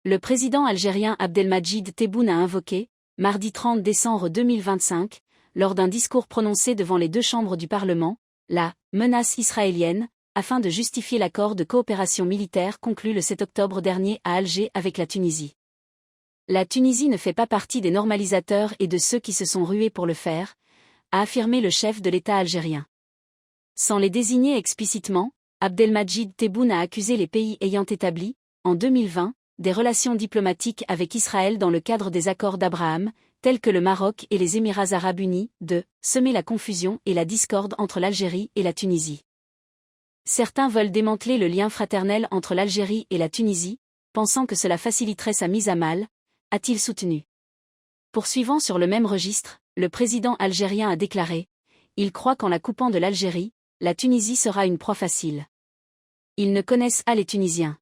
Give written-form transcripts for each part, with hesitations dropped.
Le président algérien Abdelmadjid Tebboune a invoqué, mardi 30 décembre 2025, lors d'un discours prononcé devant les deux chambres du Parlement, la « menace israélienne », afin de justifier l'accord de coopération militaire conclu le 7 octobre dernier à Alger avec la Tunisie. La Tunisie ne fait pas partie des normalisateurs et de ceux qui se sont rués pour le faire, a affirmé le chef de l'État algérien. Sans les désigner explicitement, Abdelmadjid Tebboune a accusé les pays ayant établi, en 2020, des relations diplomatiques avec Israël dans le cadre des accords d'Abraham, tels que le Maroc et les Émirats arabes unis, de semer la confusion et la discorde entre l'Algérie et la Tunisie. Certains veulent démanteler le lien fraternel entre l'Algérie et la Tunisie, pensant que cela faciliterait sa mise à mal, a-t-il soutenu. Poursuivant sur le même registre, le président algérien a déclaré « Il croit qu'en la coupant de l'Algérie, la Tunisie sera une proie facile. Ils ne connaissent pas les Tunisiens. »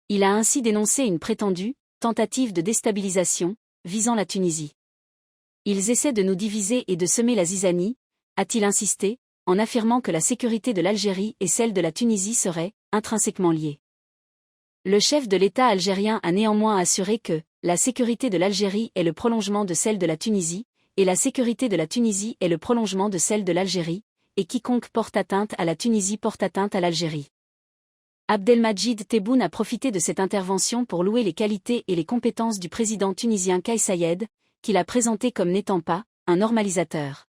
Il a ainsi dénoncé une prétendue tentative de déstabilisation visant la Tunisie. Ils essaient de nous diviser et de semer la zizanie, a-t-il insisté, en affirmant que la sécurité de l'Algérie et celle de la Tunisie seraient intrinsèquement liées. Le chef de l'État algérien a néanmoins assuré que la sécurité de l'Algérie est le prolongement de celle de la Tunisie, et la sécurité de la Tunisie est le prolongement de celle de l'Algérie, et quiconque porte atteinte à la Tunisie porte atteinte à l'Algérie. Abdelmadjid Tebboune a profité de cette intervention pour louer les qualités et les compétences du président tunisien Kais Saied, qu'il a présenté comme n'étant pas un normalisateur.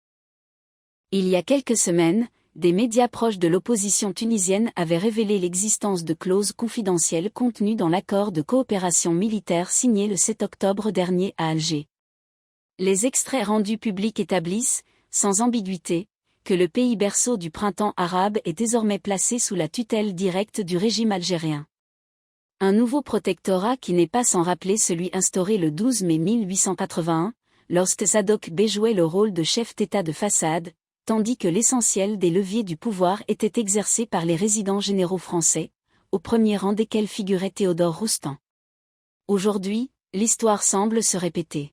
Il y a quelques semaines, des médias proches de l'opposition tunisienne avaient révélé l'existence de clauses confidentielles contenues dans l'accord de coopération militaire signé le 7 octobre dernier à Alger. Les extraits rendus publics établissent, sans ambiguïté, que le pays berceau du printemps arabe est désormais placé sous la tutelle directe du régime algérien. Un nouveau protectorat qui n'est pas sans rappeler celui instauré le 12 mai 1881, lorsque Sadoc Bey jouait le rôle de chef d'État de façade, tandis que l'essentiel des leviers du pouvoir était exercé par les résidents généraux français, au premier rang desquels figurait Théodore Roustan. Aujourd'hui, l'histoire semble se répéter.